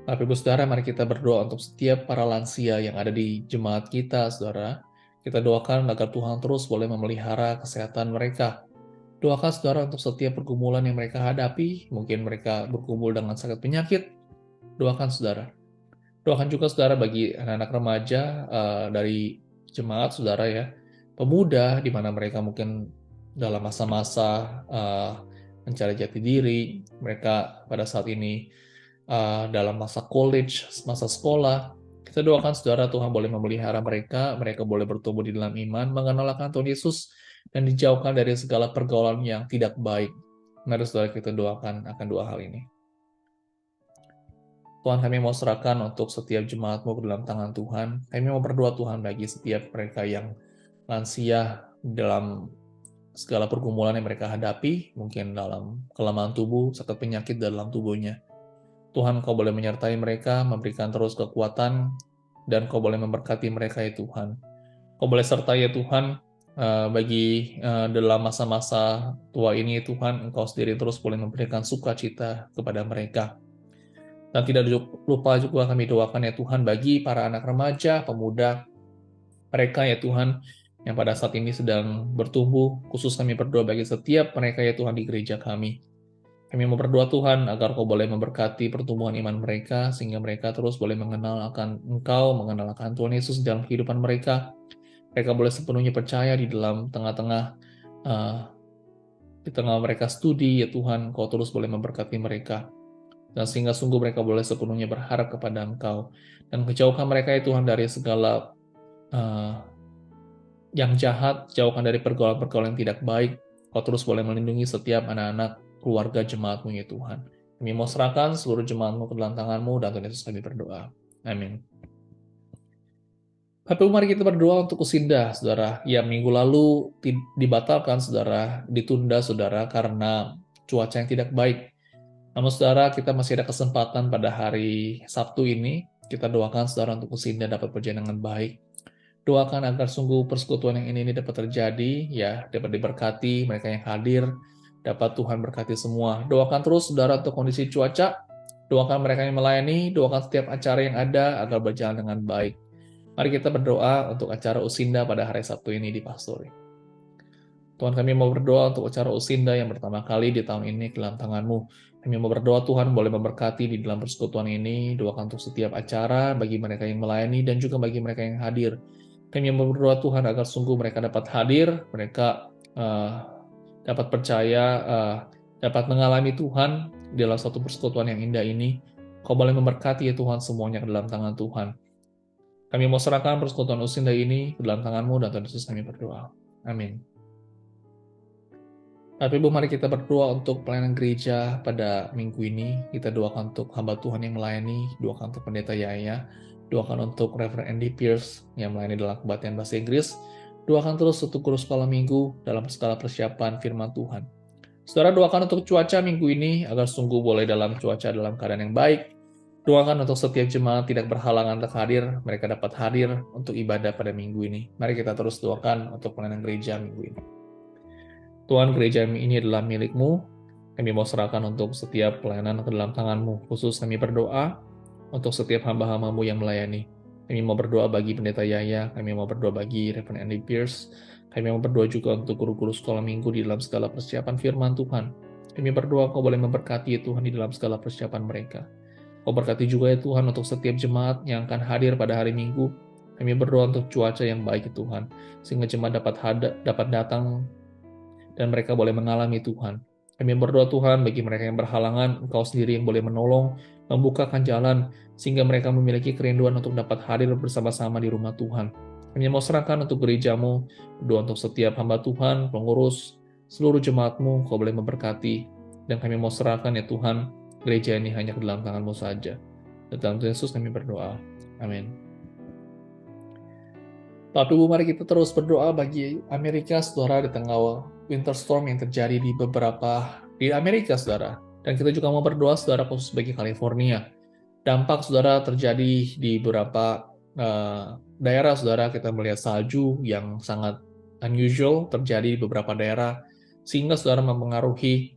Speaker 6: Bapak Ibu Saudara, mari kita berdoa untuk setiap para lansia yang ada di jemaat kita, Saudara. Kita doakan agar Tuhan terus boleh memelihara kesehatan mereka. Doakan Saudara untuk setiap pergumulan yang mereka hadapi, mungkin mereka bergumul dengan sakit penyakit. Doakan Saudara. Doakan juga Saudara bagi anak-anak remaja dari jemaat Saudara ya, pemuda di mana mereka mungkin dalam masa-masa mencari jati diri, mereka pada saat ini dalam masa college, masa sekolah. Kita doakan Saudara Tuhan boleh memelihara mereka, mereka boleh bertumbuh di dalam iman, mengenal akan Tuhan Yesus, dan dijauhkan dari segala pergaulan yang tidak baik. Mari Saudara kita doakan akan dua hal ini. Tuhan, kami mau serahkan untuk setiap jemaat-Mu ke dalam tangan Tuhan. Kami mau berdoa Tuhan bagi setiap mereka yang lansia dalam segala pergumulan yang mereka hadapi, mungkin dalam kelemahan tubuh, sakit penyakit dalam tubuhnya. Tuhan, Kau boleh menyertai mereka, memberikan terus kekuatan, dan Kau boleh memberkati mereka ya Tuhan. Kau boleh sertai ya Tuhan, bagi dalam masa-masa tua ini ya Tuhan, Engkau sendiri terus boleh memberikan sukacita kepada mereka. Dan tidak lupa juga kami doakan ya Tuhan bagi para anak remaja, pemuda, mereka ya Tuhan yang pada saat ini sedang bertumbuh, khusus kami berdoa bagi setiap mereka ya Tuhan di gereja kami. Kami mau berdoa Tuhan agar Kau boleh memberkati pertumbuhan iman mereka, sehingga mereka terus boleh mengenal akan Engkau, mengenal akan Tuhan Yesus dalam kehidupan mereka. Mereka boleh sepenuhnya percaya di dalam di tengah mereka studi ya Tuhan, Kau terus boleh memberkati mereka. Dan sehingga sungguh mereka boleh sepenuhnya berharap kepada Engkau. Dan kejauhkan mereka ya Tuhan dari segala yang jahat, jauhkan dari pergaulan-pergaulan yang tidak baik. Kau terus boleh melindungi setiap anak-anak keluarga jemaat-Mu ya Tuhan. Kami mau serahkan seluruh jemaat-Mu ke dalam tangan-Mu, dan Tuhan Yesus kami berdoa. Amin. Bapak Ibu, mari kita berdoa untuk Usinda, Saudara. Ya, minggu lalu dibatalkan, Saudara, ditunda, Saudara, karena cuaca yang tidak baik. Namun Saudara, kita masih ada kesempatan pada hari Sabtu ini. Kita doakan Saudara untuk Usinda dapat berjalan dengan baik. Doakan agar sungguh persekutuan yang ini dapat terjadi, ya, dapat diberkati, mereka yang hadir, dapat Tuhan berkati semua. Doakan terus Saudara untuk kondisi cuaca, doakan mereka yang melayani, doakan setiap acara yang ada agar berjalan dengan baik. Mari kita berdoa untuk acara Usinda pada hari Sabtu ini di Pastori. Tuhan, kami mau berdoa untuk acara Usinda yang pertama kali di tahun ini ke dalam tangan-Mu. Kami mau berdoa Tuhan boleh memberkati di dalam persekutuan ini, doakan untuk setiap acara bagi mereka yang melayani dan juga bagi mereka yang hadir. Kami mau berdoa Tuhan agar sungguh mereka dapat hadir, mereka dapat percaya, dapat mengalami Tuhan di dalam satu persekutuan yang indah ini. Kau boleh memberkati ya Tuhan semuanya ke dalam tangan Tuhan. Kami mau serahkan persekutuan Usinda ini ke dalam tangan-Mu, dan Tuhan Yesus kami berdoa. Amin. Bapak Ibu, mari kita berdoa untuk pelayanan gereja pada minggu ini. Kita doakan untuk hamba Tuhan yang melayani, doakan untuk Pendeta Yaya, doakan untuk Reverend Andy Pierce yang melayani dalam kebaktian bahasa Inggris, doakan terus untuk guru sekolah minggu dalam segala persiapan firman Tuhan. Saudara, doakan untuk cuaca minggu ini agar sungguh boleh dalam cuaca dalam keadaan yang baik. Doakan untuk setiap jemaat tidak berhalangan untuk hadir, mereka dapat hadir untuk ibadah pada minggu ini. Mari kita terus doakan untuk pelayanan gereja minggu ini. Tuhan, gereja ini adalah milik-Mu. Kami mau serahkan untuk setiap pelayanan ke dalam tangan-Mu. Khusus kami berdoa untuk setiap hamba-hamba-Mu yang melayani. Kami mau berdoa bagi Pendeta Yaya, kami mau berdoa bagi Reverend Andy Pierce, kami mau berdoa juga untuk guru-guru sekolah minggu di dalam segala persiapan firman Tuhan. Kami berdoa Kau boleh memberkati ya Tuhan di dalam segala persiapan mereka. Kau berkati juga ya Tuhan untuk setiap jemaat yang akan hadir pada hari Minggu. Kami berdoa untuk cuaca yang baik ya Tuhan, sehingga jemaat dapat datang dan mereka boleh mengalami Tuhan. Kami berdoa Tuhan bagi mereka yang berhalangan, Engkau sendiri yang boleh menolong, membukakan jalan, sehingga mereka memiliki kerinduan untuk dapat hadir bersama-sama di rumah Tuhan. Kami mau serahkan untuk gereja-Mu, berdoa untuk setiap hamba Tuhan, pengurus, seluruh jemaat-Mu, Kau boleh memberkati. Dan kami mau serahkan ya Tuhan, gereja ini hanya ke dalam tangan-Mu saja. Dalam Tuhan Yesus kami berdoa. Amin. Bapak Ibu, mari kita terus berdoa bagi Amerika, Saudara, di tengah winter storm yang terjadi di Amerika, Saudara. Dan kita juga mau berdoa, Saudara, khusus bagi California. Dampak, Saudara, terjadi di beberapa daerah, Saudara. Kita melihat salju yang sangat unusual terjadi di beberapa daerah, sehingga, Saudara, mempengaruhi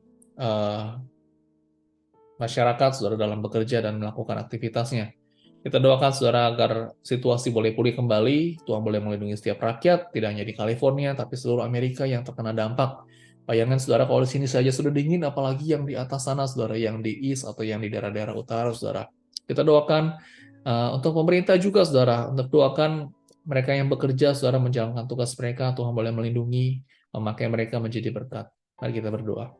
Speaker 6: masyarakat, saudara, dalam bekerja dan melakukan aktivitasnya. Kita doakan, saudara, agar situasi boleh pulih kembali, Tuhan boleh melindungi setiap rakyat, tidak hanya di California, tapi seluruh Amerika yang terkena dampak. Bayangkan, saudara, kalau di sini saja sudah dingin, apalagi yang di atas sana, saudara, yang di East atau yang di daerah-daerah utara, saudara. Kita doakan untuk pemerintah juga, saudara, untuk doakan mereka yang bekerja, saudara, menjalankan tugas mereka, Tuhan boleh melindungi, memakai mereka menjadi berkat. Mari kita berdoa.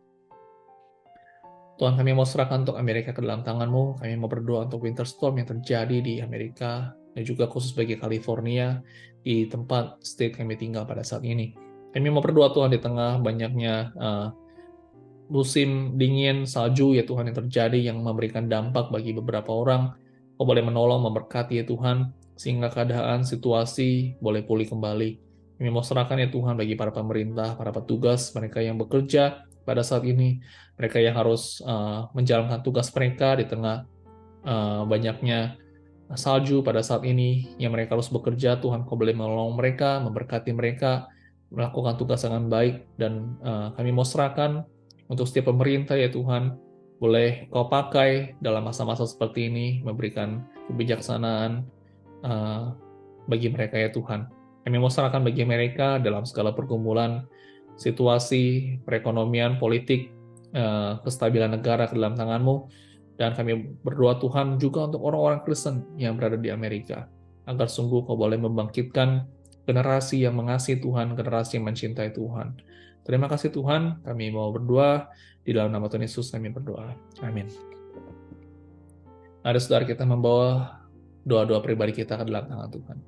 Speaker 6: Tuhan, kami mau serahkan untuk Amerika ke dalam tangan-Mu. Kami mau berdoa untuk winter storm yang terjadi di Amerika, dan juga khusus bagi California, di tempat state kami tinggal pada saat ini. Kami mau berdoa, Tuhan, di tengah banyaknya musim dingin, salju, ya Tuhan, yang terjadi, yang memberikan dampak bagi beberapa orang. Kau boleh menolong, memberkati, ya Tuhan, sehingga keadaan, situasi boleh pulih kembali. Kami mau serahkan, ya Tuhan, bagi para pemerintah, para petugas, mereka yang bekerja pada saat ini, mereka yang harus menjalankan tugas mereka di tengah banyaknya salju pada saat ini, yang mereka harus bekerja. Tuhan, Kau boleh menolong mereka, memberkati mereka, melakukan tugas dengan baik, dan kami mau serahkan untuk setiap pemerintah, ya Tuhan, boleh Kau pakai dalam masa-masa seperti ini, memberikan kebijaksanaan bagi mereka, ya Tuhan. Kami mau serahkan bagi mereka dalam segala pergumulan, situasi, perekonomian, politik, kestabilan negara ke dalam tangan-Mu. Dan kami berdoa, Tuhan, juga untuk orang-orang Kristen yang berada di Amerika, agar sungguh Kau boleh membangkitkan generasi yang mengasihi Tuhan, generasi yang mencintai Tuhan. Terima kasih, Tuhan. Kami mau berdoa di dalam nama Tuhan Yesus, kami berdoa. Amin. Ada, saudara, kita membawa doa-doa pribadi kita ke dalam tangan Tuhan.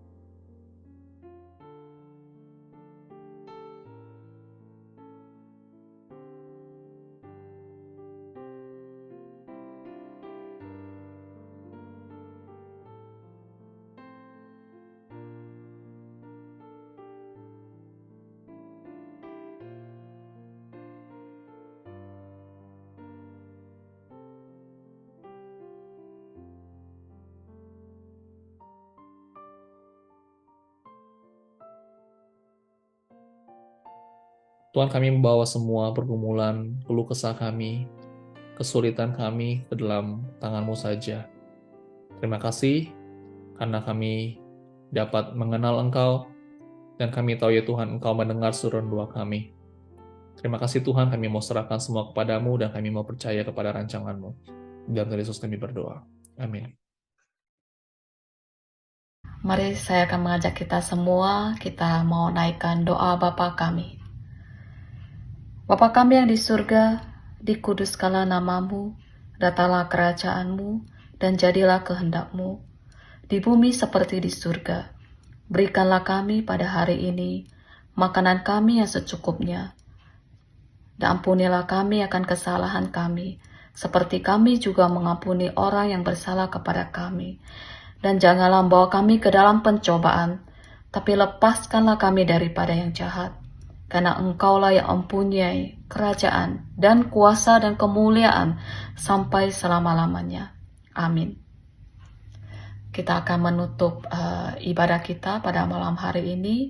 Speaker 6: Tuhan, kami membawa semua pergumulan, keluh kesah kami, kesulitan kami ke dalam tangan-Mu saja. Terima kasih karena kami dapat mengenal Engkau, dan kami tahu, ya Tuhan, Engkau mendengar seruan doa kami. Terima kasih, Tuhan, kami mau serahkan semua kepada-Mu, dan kami mau percaya kepada rancangan-Mu. Dalam nama Yesus kami berdoa. Amin.
Speaker 5: Mari saya akan mengajak kita semua, kita mau naikkan doa Bapa kami. Bapa kami yang di surga, dikuduskanlah nama-Mu, datanglah kerajaan-Mu, dan jadilah kehendak-Mu, di bumi seperti di surga. Berikanlah kami pada hari ini makanan kami yang secukupnya, dan ampunilah kami akan kesalahan kami, seperti kami juga mengampuni orang yang bersalah kepada kami. Dan janganlah membawa kami ke dalam pencobaan, tapi lepaskanlah kami daripada yang jahat. Karena Engkaulah yang mempunyai kerajaan dan kuasa dan kemuliaan sampai selama-lamanya. Amin. Kita akan menutup ibadah kita pada malam hari ini.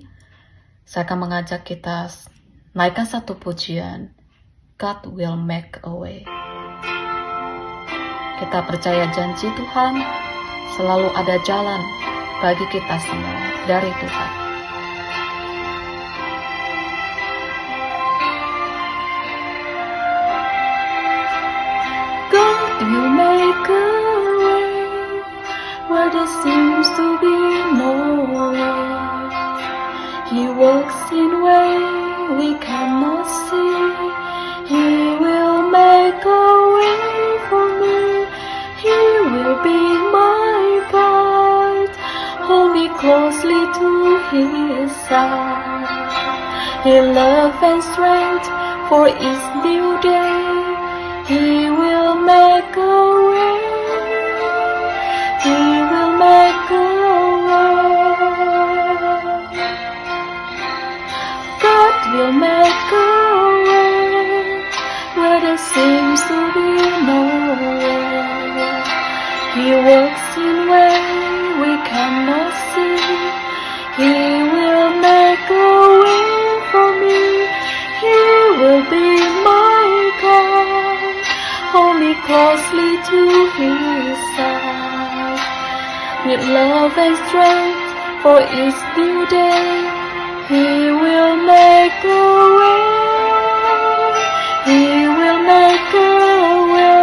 Speaker 5: Saya akan mengajak kita naikkan satu pujian, God will make a way. Kita percaya janji Tuhan, selalu ada jalan bagi kita semua dari Tuhan. You make a way where there seems to be no way. He works in ways we cannot see. He will make a way for me. He will be my guide. Hold me closely to His side. His love and strength for each new day. He will make a way. He will make a way. God will make a way where there seems to be no way. He works in ways we cannot see. He will make a way for me. He will be my God. Hold me me closely to His side. With love and strength for each new day, He will make a way. He will make a way.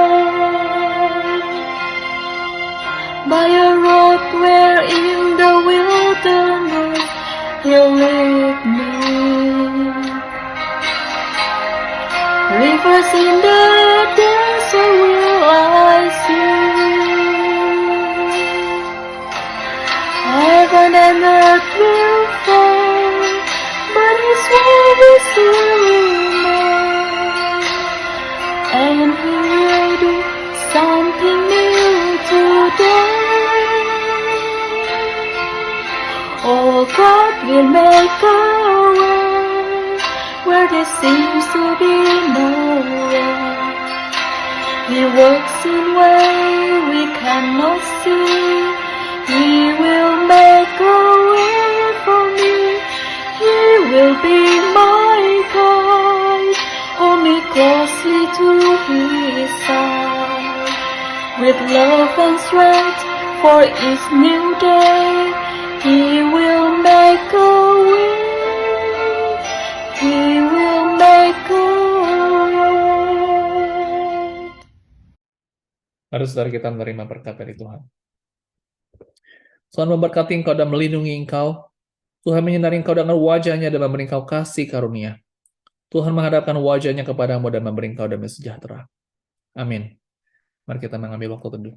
Speaker 5: By a road where in the wilderness He'll lead me. Rivers in the desert will I see. Heaven and earth will fade, but His word will still remain. And He will do something new today. Oh, God will make a way where there seems to be no way. He works in ways we cannot see. He will make a way for me. He will be my guide. Hold me closely to His side. With love and strength for each new day, He will make a way. He will make a way.
Speaker 6: Mari saudara kita menerima berkat dari Tuhan. Tuhan memberkati engkau dan melindungi engkau. Tuhan menyinari engkau dengan wajah-Nya dan memberi engkau kasih karunia. Tuhan menghadapkan wajah-Nya kepadamu dan memberi engkau damai sejahtera. Amin. Mari kita mengambil waktu teduh.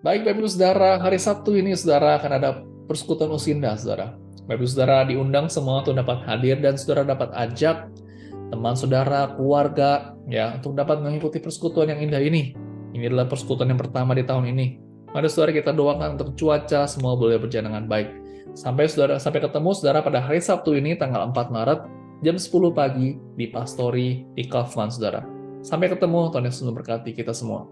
Speaker 6: Baik, Bapak Ibu Saudara, hari Sabtu ini Saudara akan ada persekutuan Usinda, Saudara. Bapak Ibu Saudara diundang semua untuk dapat hadir dan Saudara dapat ajak teman Saudara, keluarga, ya, untuk dapat mengikuti persekutuan yang indah ini. Ini adalah persekutuan yang pertama di tahun ini. Mari Saudara kita doakan untuk cuaca semua boleh berjalan dengan baik. Sampai ketemu Saudara pada hari Sabtu ini tanggal 4 Maret jam 10 pagi di Pastori di Kaufman, Saudara. Sampai ketemu, Tuhan Yesus memberkati kita semua.